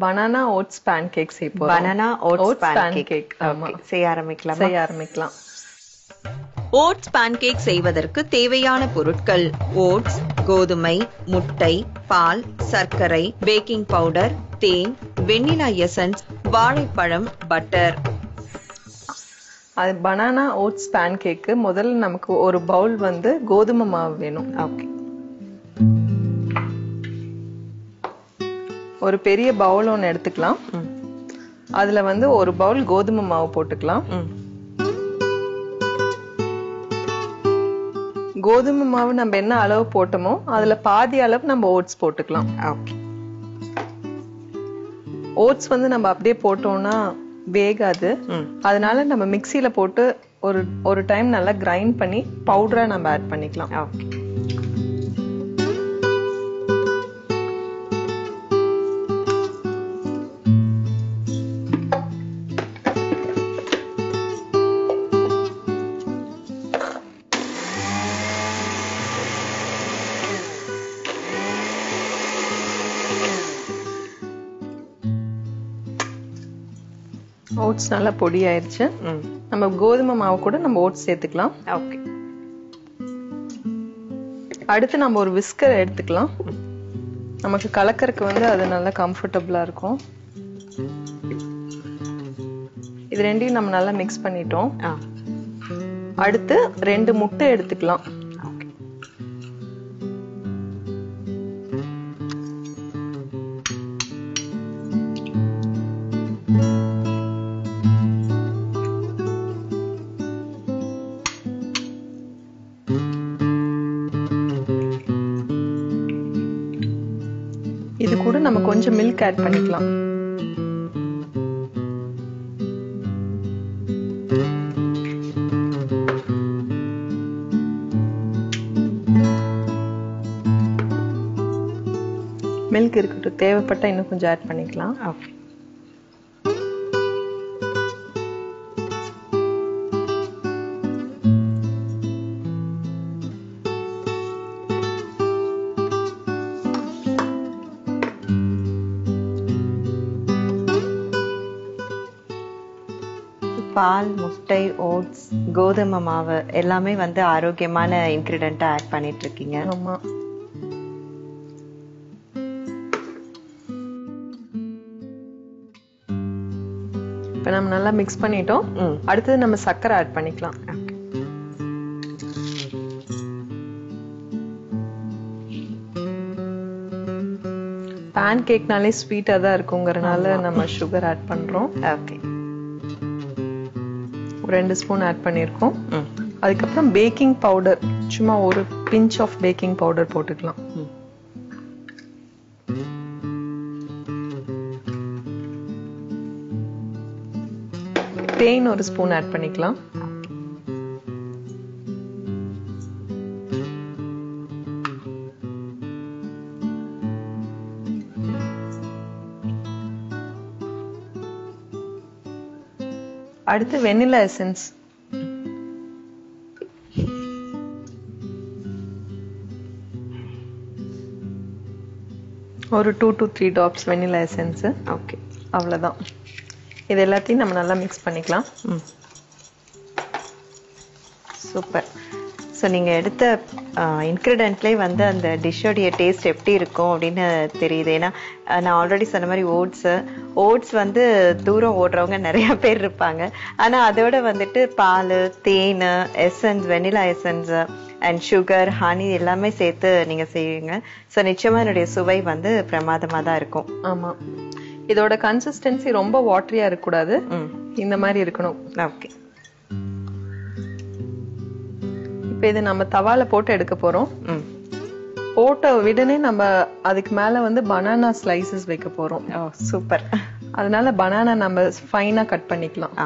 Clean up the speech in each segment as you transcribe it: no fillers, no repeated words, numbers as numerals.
Banana oats pancake செய்ய போறோம். Banana oats pancake. ஆமா, செய்ய ஆரம்பிக்கலாம். ஓட்ஸ் பேன்கேக் செய்வதற்கு தேவையான பொருட்கள்: ஓட்ஸ், கோதுமை, முட்டை, பால், சர்க்கரை, பேக்கிங் பவுடர், தேன், வெண்ணிலா எசன்ஸ், வாழைப்பழம், பட்டர். அது பனானா ஓட்ஸ் பேன்கேக்கு முதல்ல நமக்கு ஒரு பவுல் வந்து கோதுமை மாவு வேணும். ஓகே. ஒரு பெரிய பவுல் ஒன்று எடுத்துக்கலாம். அதுல வந்து ஒரு பவுல் கோதுமை மாவு போட்டுக்கலாம். கோதுமை மாவு நம்ம என்ன அளவு போட்டோமோ அதுல பாதி அளவு நம்ம ஓட்ஸ் போட்டுக்கலாம். ஓகே. ஓட்ஸ் வந்து நம்ம அப்படியே போட்டோம்னா வேகாது. அதனால நம்ம மிக்சியில போட்டு ஒரு டைம் நல்லா கிரைண்ட் பண்ணி பவுடரா நம்ம ஆட் பண்ணிக்கலாம். ஓகே. ஓட்ஸ் நல்லா பொடி ஆயிருச்சு. நம்ம கோதுமை மாவு கூட நம்ம ஓட்ஸ் சேர்த்துக்கலாம். ஓகே. அடுத்து நம்ம ஒரு விஸ்கர் எடுத்துக்கலாம். நமக்கு கலக்கறதுக்கு வந்து அது நல்லா கம்ஃபர்டபுளா இருக்கும். இது ரெண்டையும் நம்ம நல்லா மிக்ஸ் பண்ணிட்டோம். அடுத்து 2 முட்டை எடுத்துக்கலாம். இது கூட நம்ம கொஞ்சம் மில்க் ஆட் பண்ணிக்கலாம். மில்க் இருக்கட்டும், தேவைப்பட்டா இன்னும் கொஞ்சம் ஆட் பண்ணிக்கலாம். ஓகே. பால், முட்டை, ஓட்ஸ், கோதுமை மாவு எல்லாமே வந்து ஆரோக்கியமான இன்கிரிடியன்ட்டா ஆட் பண்ணிட்டு இருக்கீங்க. ஆமா. இப்ப நம்ம நல்லா மிக்ஸ் பண்ணிட்டோம். அடுத்தது நம்ம சர்க்கரை ஆட் பண்ணிக்கலாம். பேன் கேக்னாலே ஸ்வீட்டா தான் இருக்குங்கிறனால நம்ம சுகர் ஆட் பண்றோம். ஓகே. 2 ஸ்பூன் ஆட் பண்ணிருக்கோம். அதுக்கப்புறம் பேக்கிங் பவுடர், சும்மா ஒரு பிஞ்ச் ஆஃப் பேக்கிங் பவுடர் போட்டுக்கலாம். தேன் 1 ஸ்பூன் ஆட் பண்ணிக்கலாம். அடுத்து வெனிலா எசன்ஸ். ஒரு 2 to 3 drops vanilla essence. Okay. அவ்வளவுதான். இது எல்லாத்தையும் நம்ம நல்லா மிக்ஸ் பண்ணிக்கலாம். சூப்பர். ஸோ நீங்கள் எடுத்த இன்க்ரீடியன்ட்லேயே வந்து அந்த டிஷ்ஷோடைய டேஸ்ட் எப்படி இருக்கும் அப்படின்னு தெரியுது. ஏன்னா நான் ஆல்ரெடி சொன்ன மாதிரி ஓட்ஸ் வந்து தூரம் ஓடுறவங்க நிறையா பேர் இருப்பாங்க. ஆனால் அதோட வந்துட்டு பால், தேன், essence, vanilla essence and sugar, honey எல்லாமே சேர்த்து நீங்கள் செய்வீங்க. ஸோ நிச்சயமாக என்னுடைய சுவை வந்து பிரமாதமாக தான் இருக்கும். ஆமாம். இதோட கன்சிஸ்டன்சி ரொம்ப வாட்டரியா இருக்கக்கூடாது, இந்த மாதிரி இருக்கணும். ஓகே. இப்போ இது நம்ம தவால போட்டு எடுக்க போறோம். போட்ட உடனே நம்ம அதுக்கு மேல வந்து பனானா ஸ்லைசஸ் வைக்க போறோம். சூப்பர். அதனால பனானா நம்ம ஃபைனா கட் பண்ணிக்கலாம்.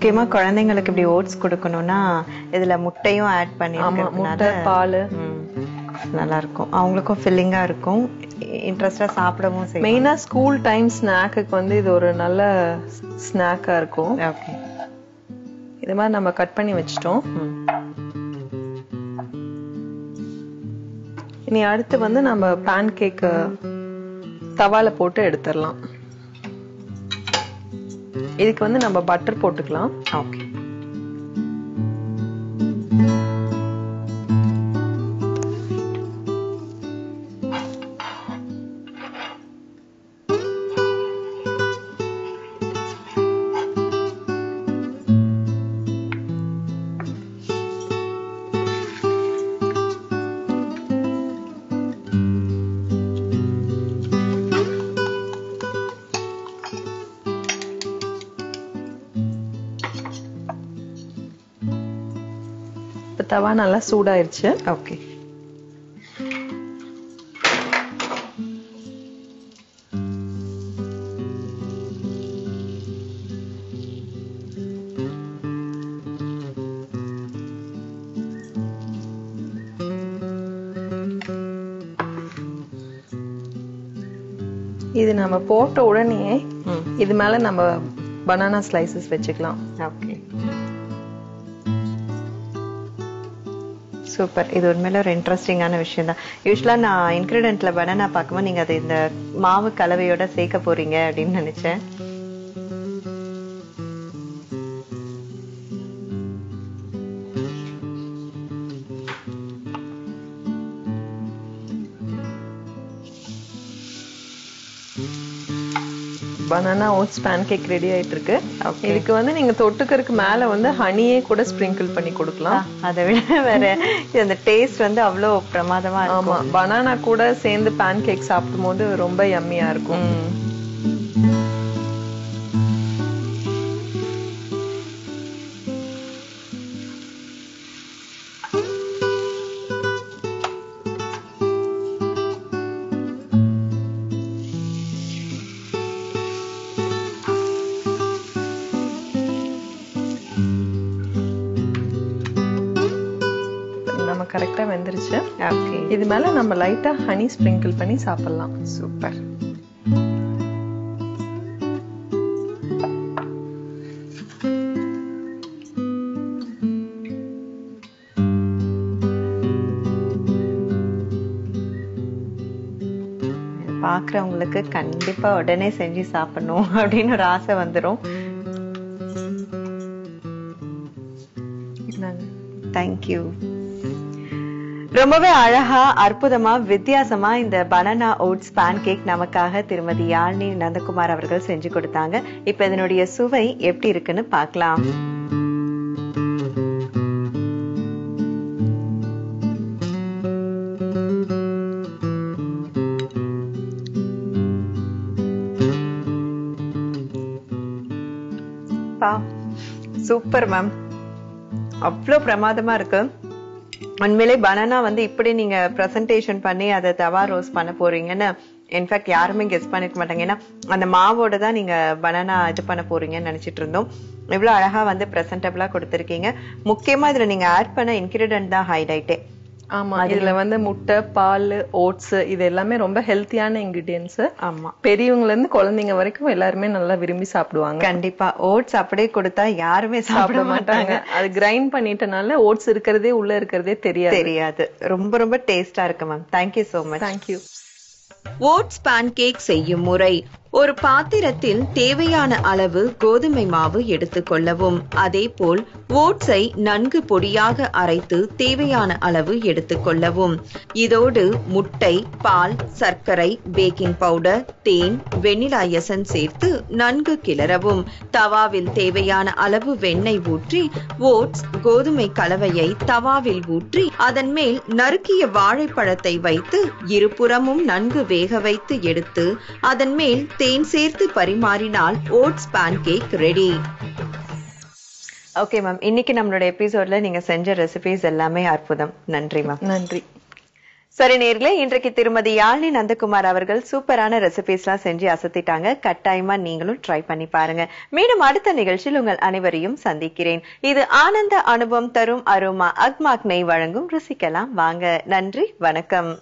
முக்கியமா குழந்தைங்களுக்கு இப்படி ஓட்ஸ் கொடுக்கணும்னா இதுல முட்டையும் ஆட் முட்டை பால் நல்லா இருக்கும், அவங்களுக்கும் ஃபில்லிங்கா இருக்கும், இன்ட்ரெஸ்டா சாப்பிடவும் செய்யும். மெயினா ஸ்கூல் டைம் ஸ்நாக்குக்கு வந்து இது ஒரு நல்ல ஸ்நாக்கா இருக்கும். ஓகே, இது மாதிரி நம்ம கட் பண்ணி வச்சிட்டோம். இனி அடுத்து வந்து நம்ம பேன் கேக் தவால போட்டு எடுத்துடலாம். இதுக்கு வந்து நம்ம பட்டர் போட்டுக்கலாம். ஓகே, தவா நல்லா சூடாயிருச்சு. ஓகே, இது நம்ம போட்ட உடனே இது மேல நம்ம பனானா ஸ்லைசஸ் வச்சுக்கலாம். Okay, super. இது உண்மையில ஒரு இன்ட்ரெஸ்டிங்கான விஷயம் தான். யூஸ்வலா நான் இன்கிரிடியன்ட்ல பனானா பார்க்கும்போது நீங்க அதை இந்த மாவு கலவையோட சேர்க்க போறீங்க அப்படின்னு நினைச்சேன். Banana oats pancake ready ஆயிட்டு இருக்கு. இதுக்கு வந்து நீங்க தொட்டுக்கிறதுக்கு மேல வந்து ஹனியே கூட ஸ்ப்ரிங்கிள் பண்ணி கொடுக்கலாம். அதை விட வேற அந்த டேஸ்ட் வந்து அவ்வளோ பிரமாதமா இருக்கும். ஆமா, பனானா கூட சேர்ந்து பேன் கேக் சாப்பிடும் போது ரொம்ப யம்மியா இருக்கும். நம்ம கரெக்டா வெந்துருச்சு. ஓகே, இது மேல நம்ம லைட்டா ஹனி ஸ்ப்ரிங்கிள் பண்ணி சாப்பிடலாம். சூப்பர். பாக்குறவங்களுக்கு கண்டிப்பா உடனே செஞ்சு சாப்பிடணும் அப்படின்னு ஒரு ஆசை வந்துரும். தேங்க்யூ. ரொம்பவே அழகா, அற்புதமா, வித்தியாசமா இந்த பனானா ஓட்ஸ் பேன் கேக் நமக்காக திருமதி யாழினி நந்தகுமார் அவர்கள் செஞ்சு கொடுத்தாங்க. இப்ப இதனுடைய சுவை எப்படி இருக்குன்னு பார்க்கலாம். சூப்பர் மேம், அவ்வளோ பிரமாதமா இருக்கு. உண்மையிலே பனானா வந்து இப்படி நீங்க பிரசன்டேஷன் பண்ணி அதை தவா ரோஸ்ட் பண்ண போறீங்கன்னு இன்ஃபேக்ட் யாருமே கெஸ் பண்ணிருக்க மாட்டாங்க. ஏன்னா அந்த மாவோட தான் நீங்க பனானா இது பண்ண போறீங்கன்னு நினைச்சிட்டு இருந்தோம். இவ்வளவு அழகா வந்து பிரசன்டபிளா கொடுத்திருக்கீங்க. முக்கியமா இதுல நீங்க ஆட் பண்ண இன்கிரிடியன்ட் தான் ஹைலைட்டே. ஆமா, இதுல வந்து முட்டை, பால், ஓட்ஸ் இது எல்லாமே ரொம்ப ஹெல்த்தியான இன்கிரிடியன்ஸ். ஆமா, பெரியவங்கல இருந்து குழந்தைங்க வரைக்கும் எல்லாருமே நல்லா விரும்பி சாப்பிடுவாங்க. கண்டிப்பா ஓட்ஸ் அப்படியே கொடுத்தா யாருமே சாப்பிட மாட்டாங்க. அது கிரைண்ட் பண்ணிட்டனால ஓட்ஸ் இருக்கிறதே உள்ள இருக்கிறதே தெரியாது. ரொம்ப ரொம்ப டேஸ்டா இருக்கு ma'am. Thank you so much. Thank you. Oats pancake செய்யும் முறை: ஒரு பாத்திரத்தில் தேவையான அளவு கோதுமை மாவு எடுத்துக்கொள்ளவும். அதேபோல் ஓட்ஸை நன்கு பொடியாக அரைத்து தேவையான அளவு எடுத்துக்கொள்ளவும். இதோடு முட்டை, பால், சர்க்கரை, பேக்கிங் பவுடர், தேன், வெண்ணிலா எசன்ஸ் சேர்த்து நன்கு கிளறவும். தவாவில் தேவையான அளவு வெண்ணெய் ஊற்றி ஓட்ஸ் கோதுமை கலவையை தவாவில் ஊற்றி அதன் மேல் நறுக்கிய வாழைப்பழத்தை வைத்து இருபுறமும் நன்கு வேக வைத்து எடுத்து அதன் மேல் தேன் சேர்த்து பரிமாறினால் oats pancake ready. Okay ma'am, இன்னைக்கு நம்மளோட எபிசோட்ல நீங்க செஞ்ச ரெசிபிஸ் எல்லாமே அற்புதம். நன்றி மேம். நன்றி. சரி நேர்களே, இன்றைக்கு திருமதி யாழினி நந்தகுமார் அவர்கள் சூப்பரான ரெசிபிஸ்லாம் செஞ்சு அசத்திட்டாங்க. கட்டாயமா நீங்களும் ட்ரை பண்ணி பாருங்க. மீண்டும் அடுத்த நிகழ்ச்சியில் உங்கள் அனைவரையும் சந்திக்கிறேன். இது ஆனந்த அனுபவம் தரும் அரோமா அக்மாக் நெய் வழங்கும் ருசிக்கலாம் வாங்க. நன்றி, வணக்கம்.